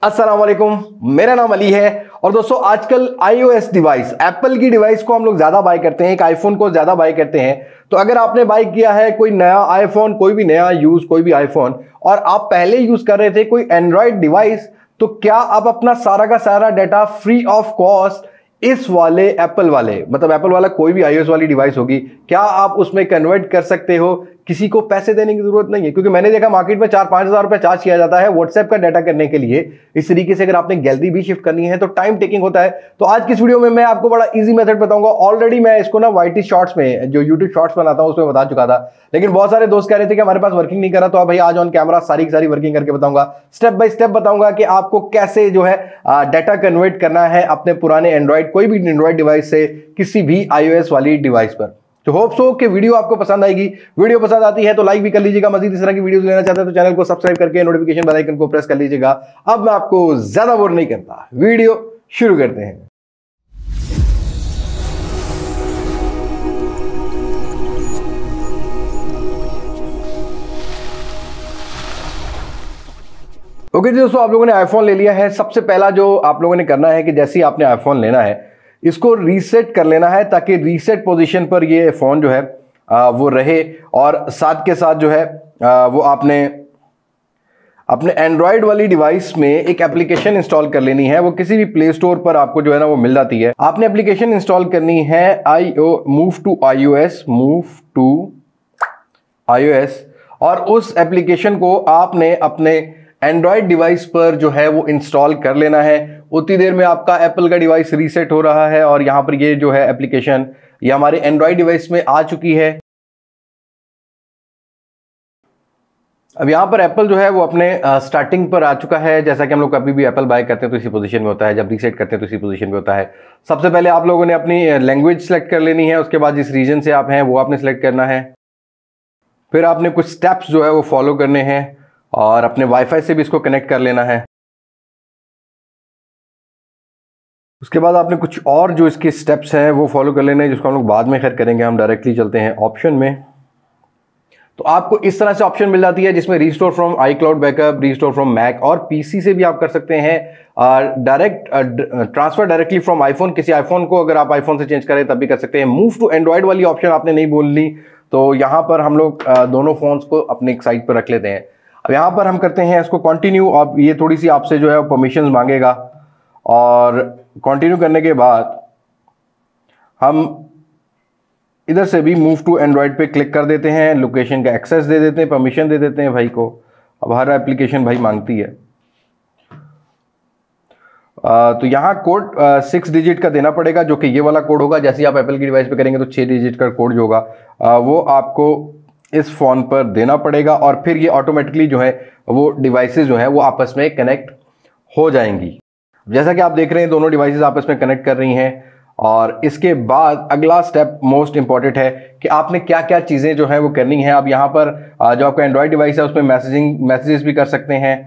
अस्सलाम वालेकुम, मेरा नाम अली है। और दोस्तों आजकल iOS डिवाइस, एप्पल की डिवाइस को हम लोग ज्यादा बाय करते हैं, एक आईफोन को ज्यादा बाय करते हैं। तो अगर आपने बाय किया है कोई नया आईफोन, कोई भी नया यूज कोई भी आईफोन, और आप पहले यूज कर रहे थे कोई एंड्रॉयड डिवाइस, तो क्या आप अपना सारा का सारा डाटा फ्री ऑफ कॉस्ट इस वाले एप्पल वाले, मतलब एप्पल वाला कोई भी iOS वाली डिवाइस होगी, क्या आप उसमें कन्वर्ट कर सकते हो? किसी को पैसे देने की जरूरत नहीं है, क्योंकि मैंने देखा मार्केट में 4-5 हज़ार रुपए चार्ज किया जाता है व्हाट्सएप का डाटा करने के लिए। इस तरीके से अगर आपने गैलरी भी शिफ्ट करनी है तो टाइम टेकिंग होता है। तो आज की इस वीडियो में मैं आपको बड़ा इजी मेथड बताऊंगा। ऑलरेडी मैं इसको ना वाईटी शॉर्ट्स में, जो यूट्यूब शॉर्ट्स बनाता हूं, उसमें बता चुका था, लेकिन बहुत सारे दोस्त कह रहे थे कि हमारे पास वर्किंग नहीं कर रहा। तो भाई आज ऑन कैमरा सारी की सारी वर्किंग करके बताऊंगा, स्टेप बाय स्टेप बताऊंगा कि आपको कैसे जो है डाटा कन्वर्ट करना है अपने पुराने एंड्रॉइड, कोई भी एंड्रॉइड डिवाइस से किसी भी iOS वाली डिवाइस पर। तो होप सो कि वीडियो आपको पसंद आएगी। वीडियो पसंद आती है तो लाइक भी कर लीजिएगा। मजीद इस तरह की वीडियोस लेना चाहते हैं तो चैनल को सब्सक्राइब करके नोटिफिकेशन बेल आइकन को प्रेस कर लीजिएगा। अब मैं आपको ज्यादा बोर नहीं करता, वीडियो शुरू करते हैं। ओके जी दोस्तों, आप लोगों ने आईफोन ले लिया है। सबसे पहला जो आप लोगों ने करना है कि जैसे ही आपने आईफोन लेना है, इसको रीसेट कर लेना है, ताकि रीसेट पोजीशन पर ये फोन जो है वो रहे। और साथ के साथ जो है वो आपने अपने एंड्रॉयड वाली डिवाइस में एक एप्लीकेशन इंस्टॉल कर लेनी है। वो किसी भी प्ले स्टोर पर आपको जो है ना वो मिल जाती है। आपने एप्लीकेशन इंस्टॉल करनी है मूव टू iOS, और उस एप्लीकेशन को आपने अपने एंड्रॉयड डिवाइस पर जो है वो इंस्टॉल कर लेना है। उतनी देर में आपका एप्पल का डिवाइस रीसेट हो रहा है और यहां पर ये जो है एप्लीकेशन ये हमारे एंड्रॉयड डिवाइस में आ चुकी है। अब यहां पर एप्पल जो है वो अपने स्टार्टिंग पर आ चुका है। जैसा कि हम लोग कभी भी एप्पल बाय करते हैं तो इसी पोजीशन में होता है, जब रीसेट करते हैं तो इसी पोजीशन में होता है। सबसे पहले आप लोगों ने अपनी लैंग्वेज सेलेक्ट कर लेनी है। उसके बाद जिस रीजन से आप हैं वो आपने सेलेक्ट करना है। फिर आपने कुछ स्टेप्स जो है वो फॉलो करने हैं और अपने वाईफाई से भी इसको कनेक्ट कर लेना है। उसके बाद आपने कुछ और जो इसके स्टेप्स हैं वो फॉलो कर लेने हैं, जिसको हम लोग बाद में खैर करेंगे। हम डायरेक्टली चलते हैं ऑप्शन में। तो आपको इस तरह से ऑप्शन मिल जाती है जिसमें restore from iCloud backup, restore from Mac, और पीसी से भी आप कर सकते हैं direct transfer directly from iPhone. किसी आईफोन को अगर आप आईफोन से चेंज करें तब भी कर सकते हैं। मूव टू एंड्रॉयड वाली ऑप्शन आपने नहीं बोलनी, तो यहां पर हम लोग दोनों फोन्स को अपने एक साइड पर रख लेते हैं। अब यहां पर हम करते हैं इसको कंटिन्यू। अब ये थोड़ी सी आपसे जो है परमिशन मांगेगा, और कंटिन्यू करने के बाद हम इधर से भी मूव टू एंड्रॉयड पे क्लिक कर देते हैं। लोकेशन का एक्सेस दे देते हैं, परमिशन दे देते हैं भाई को। अब हर एप्लीकेशन भाई मांगती है। तो यहाँ कोड 6 डिजिट का देना पड़ेगा, जो कि ये वाला कोड होगा। जैसे आप एप्पल की डिवाइस पे करेंगे तो 6 डिजिट का कोड जो होगा वो आपको इस फोन पर देना पड़ेगा, और फिर ये ऑटोमेटिकली जो है वो डिवाइसेस जो है वो आपस में कनेक्ट हो जाएंगी। जैसा कि आप देख रहे हैं दोनों डिवाइसेस आपस में कनेक्ट कर रही हैं। और इसके बाद अगला स्टेप मोस्ट इंपॉर्टेंट है कि आपने क्या क्या चीज़ें जो है वो करनी है। अब यहाँ पर जो आपका एंड्रॉयड डिवाइस है उसमें मैसेजेस भी कर सकते हैं।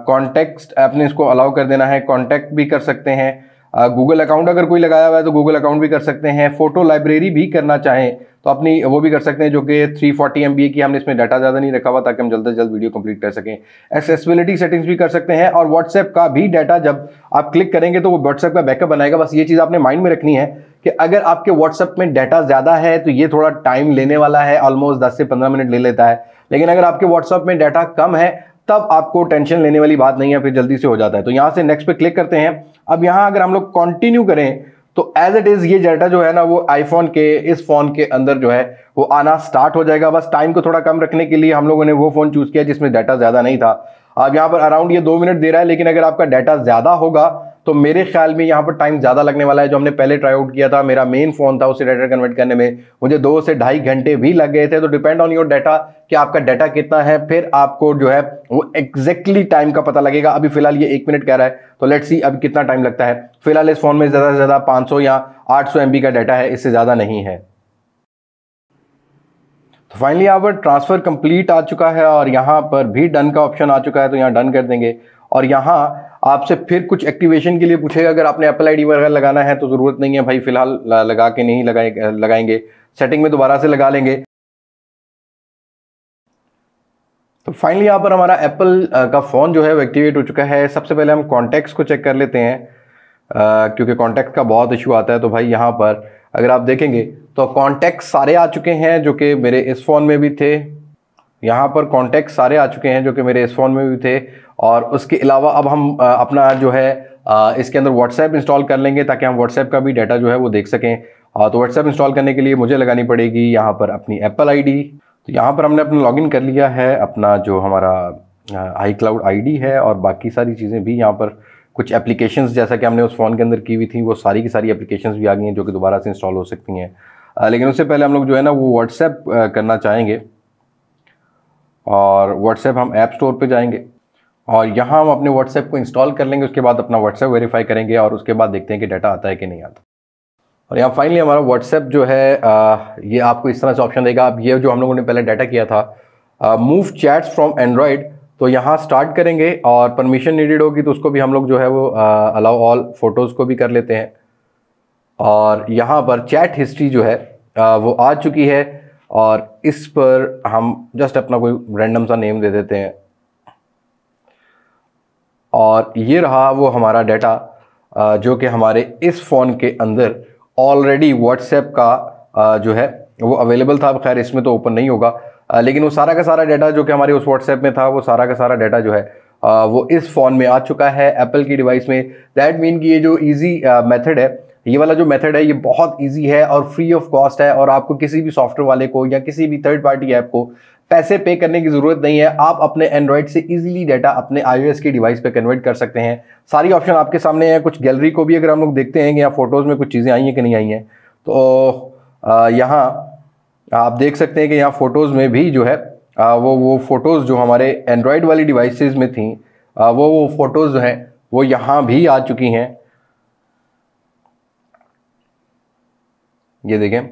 कॉन्टेक्ट आपने इसको अलाउ कर देना है, कॉन्टेक्ट भी कर सकते हैं। गूगल अकाउंट अगर कोई लगाया हुआ है तो गूगल अकाउंट भी कर सकते हैं। फोटो लाइब्रेरी भी करना चाहें तो अपनी वो भी कर सकते हैं, जो कि 340 MB की। हमने इसमें डाटा ज़्यादा नहीं रखा हुआ ताकि हम जल्द से जल्द वीडियो कंप्लीट कर सकें। एक्सेसिबिलिटी सेटिंग्स भी कर सकते हैं, और व्हाट्सएप का भी डाटा जब आप क्लिक करेंगे तो वो व्हाट्सएप का बैकअप बनाएगा। बस ये चीज़ आपने माइंड में रखनी है कि अगर आपके व्हाट्सएप में डाटा ज़्यादा है तो ये थोड़ा टाइम लेने वाला है, ऑलमोस्ट 10 से 15 मिनट ले लेता है। लेकिन अगर आपके व्हाट्सएप में डाटा कम है तब आपको टेंशन लेने वाली बात नहीं है, फिर जल्दी से हो जाता है। तो यहाँ से नेक्स्ट पे क्लिक करते हैं। अब यहाँ अगर हम लोग कंटिन्यू करें तो एज इट इज ये डाटा जो है ना वो आईफोन के इस फोन के अंदर जो है वो आना स्टार्ट हो जाएगा। बस टाइम को थोड़ा कम रखने के लिए हम लोगों ने वो फोन चूज किया जिसमें डाटा ज्यादा नहीं था। अब यहाँ पर अराउंड ये 2 मिनट दे रहा है, लेकिन अगर आपका डाटा ज्यादा होगा तो मेरे ख्याल में यहाँ पर टाइम ज्यादा लगने वाला है। जो हमने पहले ट्राई आउट किया था, मेरा मेन फोन था, उसे डाटा कन्वर्ट करने में मुझे 2 से ढाई घंटे भी लग गए थे। तो डिपेंड ऑन योर डाटा कि आपका डाटा कितना है, फिर आपको जो है वो एग्जैक्टली टाइम का पता लगेगा। अभी फिलहाल ये 1 मिनट कह रहा है, तो लेट्स सी अभी कितना टाइम लगता है। फिलहाल इस फोन में ज्यादा से ज्यादा 500 या 800 MB का डाटा है, इससे ज्यादा नहीं है। तो फाइनली यहाँ पर ट्रांसफर कंप्लीट आ चुका है, और यहाँ पर भी डन का ऑप्शन आ चुका है, तो यहाँ डन कर देंगे। और यहाँ आपसे फिर कुछ एक्टिवेशन के लिए पूछेगा। अगर आपने एप्पल आईडी वगैरह लगाना है तो जरूरत नहीं है भाई, फिलहाल लगा के नहीं लगाएंगे, सेटिंग में दोबारा से लगा लेंगे। तो फाइनली यहाँ पर हमारा एप्पल का फ़ोन जो है वो एक्टिवेट हो चुका है। सबसे पहले हम कॉन्टैक्ट्स को चेक कर लेते हैं, क्योंकि कॉन्टैक्ट का बहुत इशू आता है। तो भाई यहाँ पर अगर आप देखेंगे तो कॉन्टैक्ट सारे आ चुके हैं जो कि मेरे इस फ़ोन में भी थे। यहाँ पर कॉन्टैक्ट सारे आ चुके हैं जो कि मेरे इस फ़ोन में भी थे। और उसके अलावा अब हम अपना जो है इसके अंदर व्हाट्सएप इंस्टॉल कर लेंगे ताकि हम व्हाट्सएप का भी डाटा जो है वो देख सकें। तो व्हाट्सएप इंस्टॉल करने के लिए मुझे लगानी पड़ेगी यहाँ पर अपनी एप्पल आईडी। तो यहाँ पर हमने अपना लॉगिन कर लिया है, अपना जो हमारा iCloud आईडी है, और बाकी सारी चीज़ें भी यहाँ पर कुछ एप्लीकेशंस जैसा कि हमने उस फ़ोन के अंदर की हुई थी वो सारी की सारी एप्लीकेशंस भी आ गई हैं जो कि दोबारा से इंस्टॉल हो सकती हैं। लेकिन उससे पहले हम लोग जो है ना वो व्हाट्सएप करना चाहेंगे, और व्हाट्सएप हम ऐप स्टोर पे जाएंगे और यहाँ हम अपने व्हाट्सएप को इंस्टॉल कर लेंगे। उसके बाद अपना व्हाट्सएप वेरीफाई करेंगे और उसके बाद देखते हैं कि डाटा आता है कि नहीं आता। और यहाँ फाइनली हमारा व्हाट्सएप जो है ये आपको इस तरह से ऑप्शन देगा। अब ये जो हम लोगों ने पहले डाटा किया था मूव चैट्स फ्रॉम एंड्रॉयड, तो यहाँ स्टार्ट करेंगे और परमिशन नीडेड होगी तो उसको भी हम लोग जो है वो अलाउ ऑल फोटोज़ को भी कर लेते हैं। और यहाँ पर चैट हिस्ट्री जो है वो आ चुकी है, और इस पर हम जस्ट अपना कोई रैंडम सा नेम दे देते हैं। और ये रहा वो हमारा डाटा जो कि हमारे इस फ़ोन के अंदर ऑलरेडी व्हाट्सएप का जो है वो अवेलेबल था। अब खैर इसमें तो ओपन नहीं होगा, लेकिन वो सारा का सारा डाटा जो कि हमारे उस व्हाट्सएप में था वो सारा का सारा डाटा जो है वो इस फ़ोन में आ चुका है एप्पल की डिवाइस में। दैट मीन कि ये जो इजी मेथड है, ये वाला जो मेथड है ये बहुत इजी है और फ्री ऑफ कॉस्ट है, और आपको किसी भी सॉफ्टवेयर वाले को या किसी भी थर्ड पार्टी ऐप को पैसे पे करने की ज़रूरत नहीं है। आप अपने एंड्रॉयड से इजीली डाटा अपने iOS की डिवाइस पे कन्वर्ट कर सकते हैं। सारी ऑप्शन आपके सामने है। कुछ गैलरी को भी अगर हम लोग देखते हैं कि यहाँ फ़ोटोज़ में कुछ चीज़ें आई हैं कि नहीं आई हैं, तो यहाँ आप देख सकते हैं कि यहाँ फ़ोटोज़ में भी जो है वो फ़ोटोज़ जो हमारे एंड्रॉयड वाली डिवाइसेस में थी वो फ़ोटोज़ जो हैं वो यहाँ भी आ चुकी हैं। ये देखें,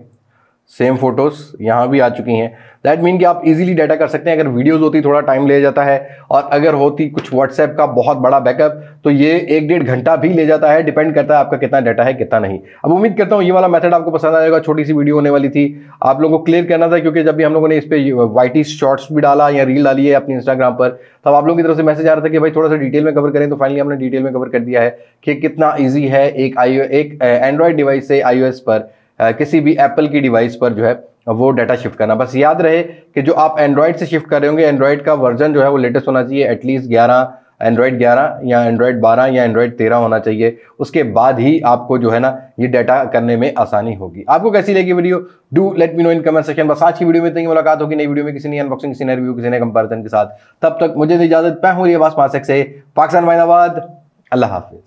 सेम फोटोज़ यहाँ भी आ चुकी हैं। दैट मीन कि आप इजीली डाटा कर सकते हैं। अगर वीडियोस होती थोड़ा टाइम ले जाता है, और अगर होती कुछ व्हाट्सएप का बहुत बड़ा बैकअप तो ये 1-1.5 घंटा भी ले जाता है। डिपेंड करता है आपका कितना डाटा है कितना नहीं। अब उम्मीद करता हूँ ये वाला मेथड आपको पसंद आएगा। छोटी सी वीडियो होने वाली थी, आप लोगों को क्लियर करना था, क्योंकि जब भी हम लोगों ने इस पर वाईटी शॉर्ट्स भी डाला या रील डाली है अपनी इंस्टाग्राम पर, तब आप लोगों की तरफ से मैसेज आ रहा था कि भाई थोड़ा सा डिटेल में कवर करें। तो फाइनली हमने डिटेल में कवर कर दिया है कि कितना ईजी है एक एंड्रॉयड डिवाइस से iOS पर किसी भी एप्पल की डिवाइस पर जो है वो डाटा शिफ्ट करना। बस याद रहे कि जो आप एंड्रॉयड से शिफ्ट कर रहे होंगे, एंड्रॉयड का वर्जन जो है वो लेटेस्ट होना चाहिए, एटलीस्ट 11, एंड्रॉयड 11 या एंड्रॉयड 12 या एंड्रॉयड 13 होना चाहिए। उसके बाद ही आपको जो है ना ये डाटा करने में आसानी होगी। आपको कैसी लगी video, do let me know in comment section. बस आज की वीडियो में इतनी मुलाकात होगी नई वीडियो में किसी नई अनबॉक्सिंग, किसी नए रिव्यू, किसी नए कंपैरिजन के साथ। तब तक मुझे इजाजत। मैं हूं रियाज पासक से, पाकिस्तान, अल्लाह हाफिज।